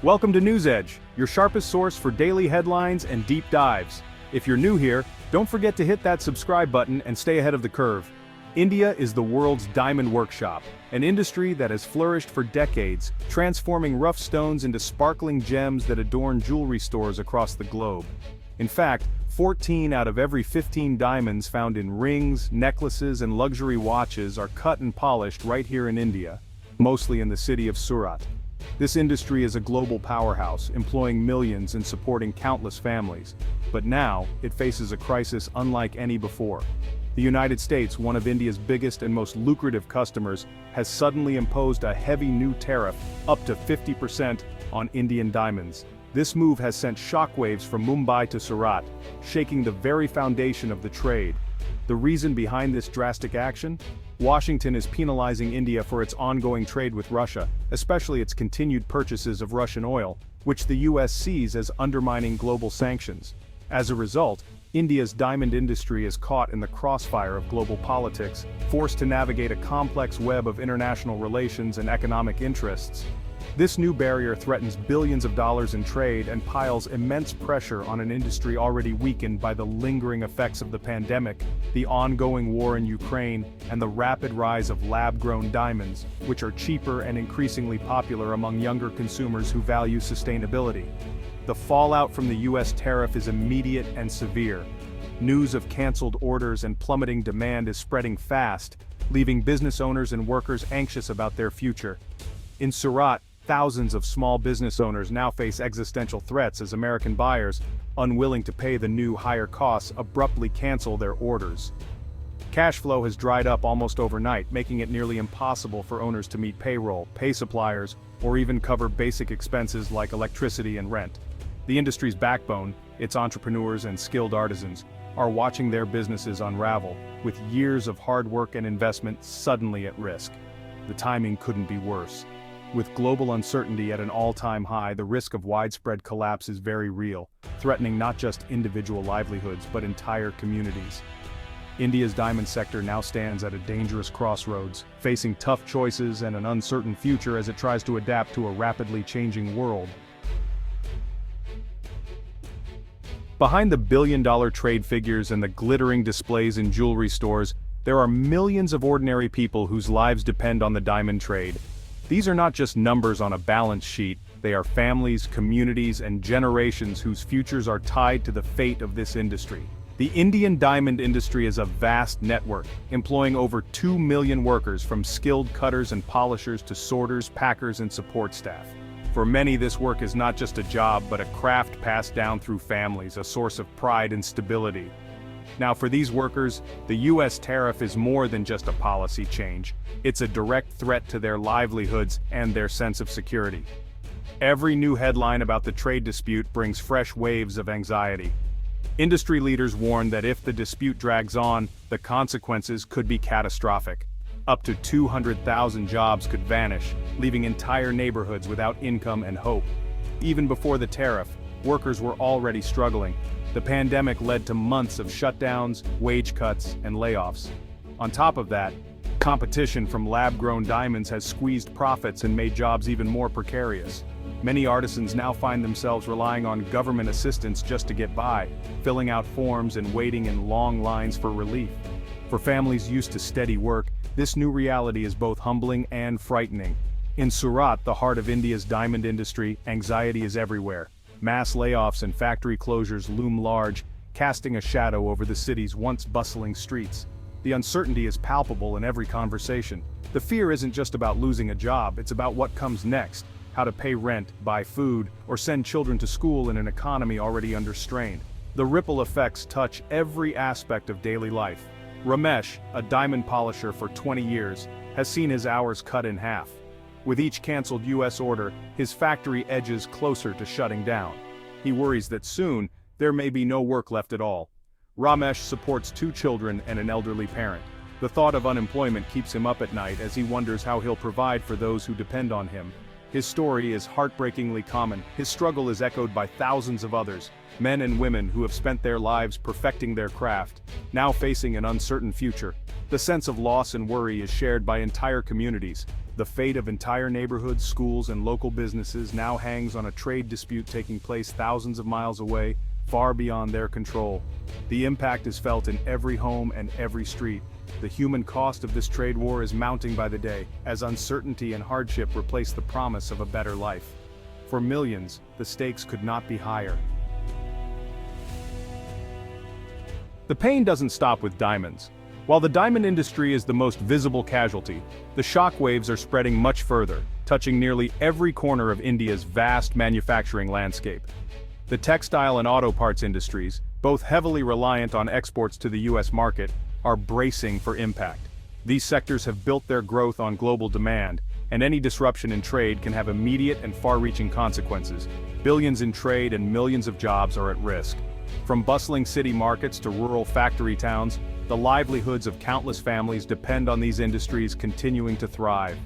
Welcome to News Edge, your sharpest source for daily headlines and deep dives. If you're new here, don't forget to hit that subscribe button and stay ahead of the curve. India is the world's diamond workshop, an industry that has flourished for decades, transforming rough stones into sparkling gems that adorn jewelry stores across the globe. In fact, 14 out of every 15 diamonds found in rings, necklaces, and luxury watches are cut and polished right here in India, mostly in the city of Surat. This industry is a global powerhouse, employing millions and supporting countless families. But now, it faces a crisis unlike any before. The United States, one of India's biggest and most lucrative customers, has suddenly imposed a heavy new tariff, up to 50%, on Indian diamonds. This move has sent shockwaves from Mumbai to Surat, shaking the very foundation of the trade. The reason behind this drastic action? Washington is penalizing India for its ongoing trade with Russia, especially its continued purchases of Russian oil, which the US sees as undermining global sanctions. As a result, India's diamond industry is caught in the crossfire of global politics, forced to navigate a complex web of international relations and economic interests. This new barrier threatens billions of dollars in trade and piles immense pressure on an industry already weakened by the lingering effects of the pandemic, the ongoing war in Ukraine, and the rapid rise of lab-grown diamonds, which are cheaper and increasingly popular among younger consumers who value sustainability. The fallout from the US tariff is immediate and severe. News of canceled orders and plummeting demand is spreading fast, leaving business owners and workers anxious about their future. In Surat, thousands of small business owners now face existential threats as American buyers, unwilling to pay the new higher costs, abruptly cancel their orders. Cash flow has dried up almost overnight, making it nearly impossible for owners to meet payroll, pay suppliers, or even cover basic expenses like electricity and rent. The industry's backbone, its entrepreneurs and skilled artisans, are watching their businesses unravel, with years of hard work and investment suddenly at risk. The timing couldn't be worse. With global uncertainty at an all-time high, the risk of widespread collapse is very real, threatening not just individual livelihoods but entire communities. India's diamond sector now stands at a dangerous crossroads, facing tough choices and an uncertain future as it tries to adapt to a rapidly changing world. Behind the billion-dollar trade figures and the glittering displays in jewelry stores, there are millions of ordinary people whose lives depend on the diamond trade. These are not just numbers on a balance sheet, they are families, communities, and generations whose futures are tied to the fate of this industry. The Indian diamond industry is a vast network, employing over 2 million workers from skilled cutters and polishers to sorters, packers, and support staff. For many, this work is not just a job but a craft passed down through families, a source of pride and stability. Now, for these workers, the US tariff is more than just a policy change. It's a direct threat to their livelihoods and their sense of security. Every new headline about the trade dispute brings fresh waves of anxiety. Industry leaders warn that if the dispute drags on, the consequences could be catastrophic. Up to 200,000 jobs could vanish, leaving entire neighborhoods without income and hope. Even before the tariff, workers were already struggling. The pandemic led to months of shutdowns, wage cuts, and layoffs. On top of that, competition from lab-grown diamonds has squeezed profits and made jobs even more precarious. Many artisans now find themselves relying on government assistance just to get by, filling out forms and waiting in long lines for relief. For families used to steady work, this new reality is both humbling and frightening. In Surat, the heart of India's diamond industry, anxiety is everywhere. Mass layoffs and factory closures loom large, casting a shadow over the city's once bustling streets. The uncertainty is palpable in every conversation. The fear isn't just about losing a job, it's about what comes next, how to pay rent, buy food, or send children to school in an economy already under strain. The ripple effects touch every aspect of daily life. Ramesh, a diamond polisher for 20 years, has seen his hours cut in half. With each canceled US order, his factory edges closer to shutting down. He worries that soon, there may be no work left at all. Ramesh supports 2 children and an elderly parent. The thought of unemployment keeps him up at night as he wonders how he'll provide for those who depend on him. His story is heartbreakingly common. His struggle is echoed by thousands of others, men and women who have spent their lives perfecting their craft, now facing an uncertain future. The sense of loss and worry is shared by entire communities. The fate of entire neighborhoods, schools, and local businesses now hangs on a trade dispute taking place thousands of miles away, far beyond their control. The impact is felt in every home and every street. The human cost of this trade war is mounting by the day, as uncertainty and hardship replace the promise of a better life. For millions, the stakes could not be higher. The pain doesn't stop with diamonds. While the diamond industry is the most visible casualty, the shockwaves are spreading much further, touching nearly every corner of India's vast manufacturing landscape. The textile and auto parts industries, both heavily reliant on exports to the US market, are bracing for impact. These sectors have built their growth on global demand, and any disruption in trade can have immediate and far-reaching consequences. Billions in trade and millions of jobs are at risk. From bustling city markets to rural factory towns, the livelihoods of countless families depend on these industries continuing to thrive.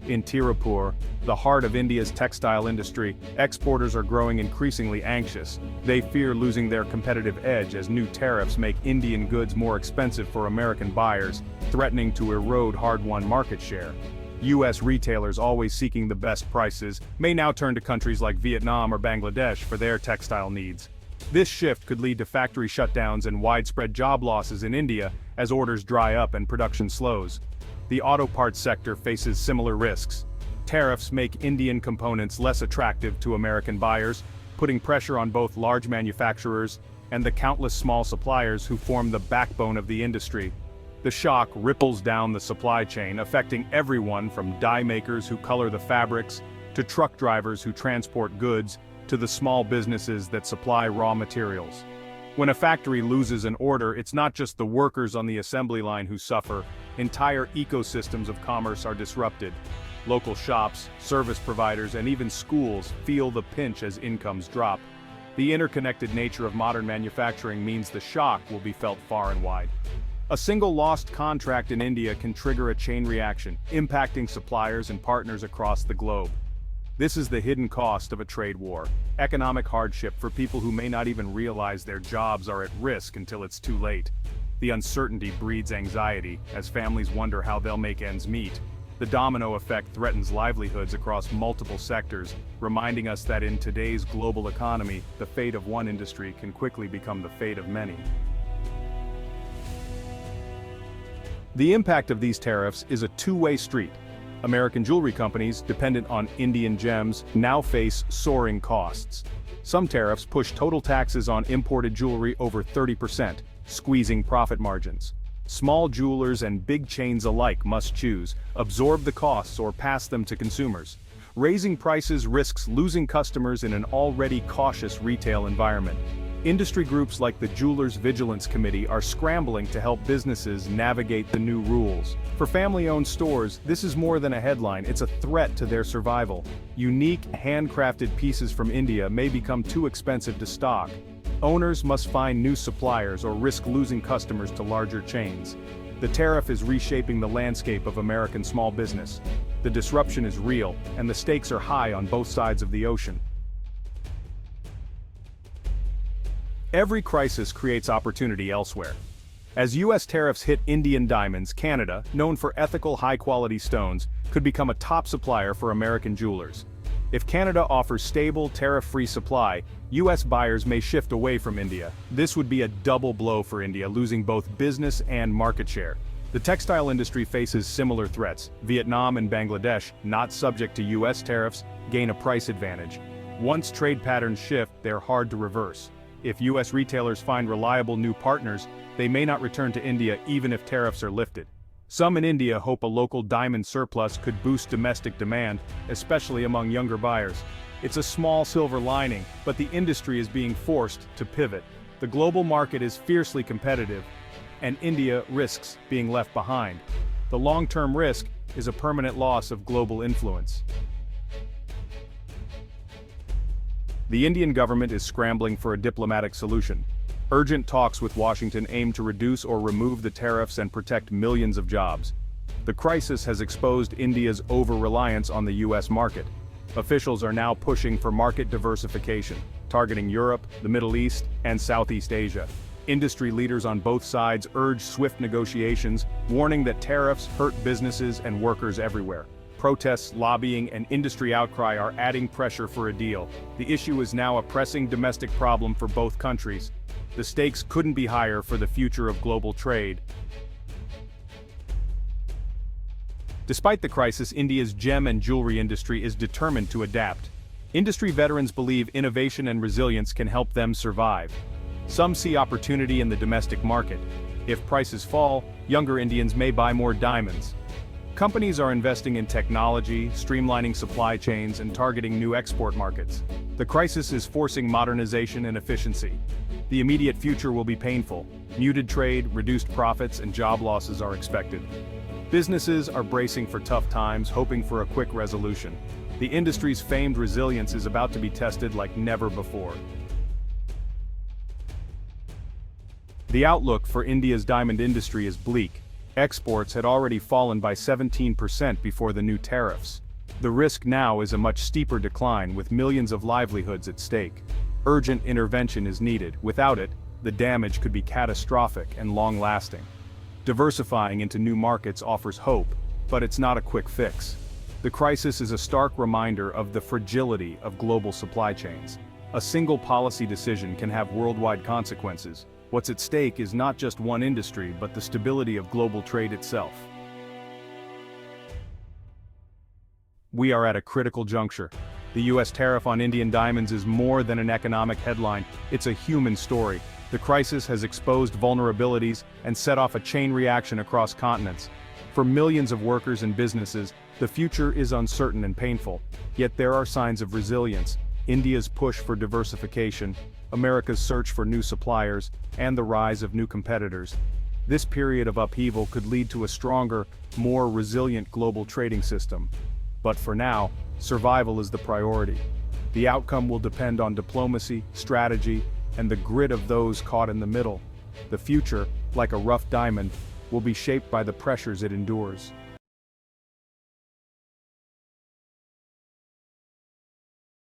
In Tirupur, the heart of India's textile industry, exporters are growing increasingly anxious. They fear losing their competitive edge as new tariffs make Indian goods more expensive for American buyers, threatening to erode hard-won market share. US retailers, always seeking the best prices, may now turn to countries like Vietnam or Bangladesh for their textile needs. This shift could lead to factory shutdowns and widespread job losses in India as orders dry up and production slows. The auto parts sector faces similar risks. Tariffs make Indian components less attractive to American buyers, putting pressure on both large manufacturers and the countless small suppliers who form the backbone of the industry. The shock ripples down the supply chain, affecting everyone from dye makers who color the fabrics, to truck drivers who transport goods, to the small businesses that supply raw materials. When a factory loses an order, it's not just the workers on the assembly line who suffer. Entire ecosystems of commerce are disrupted. Local shops, service providers, and even schools feel the pinch as incomes drop. The interconnected nature of modern manufacturing means the shock will be felt far and wide. A single lost contract in India can trigger a chain reaction, impacting suppliers and partners across the globe. This is the hidden cost of a trade war, economic hardship for people who may not even realize their jobs are at risk until it's too late. The uncertainty breeds anxiety, as families wonder how they'll make ends meet. The domino effect threatens livelihoods across multiple sectors, reminding us that in today's global economy, the fate of one industry can quickly become the fate of many. The impact of these tariffs is a two-way street. American jewelry companies, dependent on Indian gems, now face soaring costs. Some tariffs push total taxes on imported jewelry over 30%, squeezing profit margins. Small jewelers and big chains alike must choose, absorb the costs or pass them to consumers. Raising prices risks losing customers in an already cautious retail environment. Industry groups like the Jewelers Vigilance Committee are scrambling to help businesses navigate the new rules. For family-owned stores, this is more than a headline, it's a threat to their survival. Unique, handcrafted pieces from India may become too expensive to stock. Owners must find new suppliers or risk losing customers to larger chains. The tariff is reshaping the landscape of American small business. The disruption is real, and the stakes are high on both sides of the ocean. Every crisis creates opportunity elsewhere. As US tariffs hit Indian diamonds, Canada, known for ethical high-quality stones, could become a top supplier for American jewelers. If Canada offers stable, tariff-free supply, US buyers may shift away from India. This would be a double blow for India, losing both business and market share. The textile industry faces similar threats. Vietnam and Bangladesh, not subject to US tariffs, gain a price advantage. Once trade patterns shift, they're hard to reverse. If US retailers find reliable new partners, they may not return to India even if tariffs are lifted. Some in India hope a local diamond surplus could boost domestic demand, especially among younger buyers. It's a small silver lining, but the industry is being forced to pivot. The global market is fiercely competitive, and India risks being left behind. The long-term risk is a permanent loss of global influence. The Indian government is scrambling for a diplomatic solution. Urgent talks with Washington aim to reduce or remove the tariffs and protect millions of jobs. The crisis has exposed India's over-reliance on the US market. Officials are now pushing for market diversification, targeting Europe, the Middle East, and Southeast Asia. Industry leaders on both sides urge swift negotiations, warning that tariffs hurt businesses and workers everywhere. Protests, lobbying, and industry outcry are adding pressure for a deal. The issue is now a pressing domestic problem for both countries. The stakes couldn't be higher for the future of global trade. Despite the crisis, India's gem and jewelry industry is determined to adapt. Industry veterans believe innovation and resilience can help them survive. Some see opportunity in the domestic market. If prices fall, younger Indians may buy more diamonds. Companies are investing in technology, streamlining supply chains, and targeting new export markets. The crisis is forcing modernization and efficiency. The immediate future will be painful. Muted trade, reduced profits, and job losses are expected. Businesses are bracing for tough times, hoping for a quick resolution. The industry's famed resilience is about to be tested like never before. The outlook for India's diamond industry is bleak. Exports had already fallen by 17% before the new tariffs. The risk now is a much steeper decline, with millions of livelihoods at stake. Urgent intervention is needed. Without it, the damage could be catastrophic and long-lasting. Diversifying into new markets offers hope, but it's not a quick fix. The crisis is a stark reminder of the fragility of global supply chains. A single policy decision can have worldwide consequences. What's at stake is not just one industry, but the stability of global trade itself. We are at a critical juncture. The US tariff on Indian diamonds is more than an economic headline, it's a human story. The crisis has exposed vulnerabilities and set off a chain reaction across continents. For millions of workers and businesses, the future is uncertain and painful. Yet there are signs of resilience. India's push for diversification, America's search for new suppliers, and the rise of new competitors. This period of upheaval could lead to a stronger, more resilient global trading system. But for now, survival is the priority. The outcome will depend on diplomacy, strategy, and the grit of those caught in the middle. The future, like a rough diamond, will be shaped by the pressures it endures.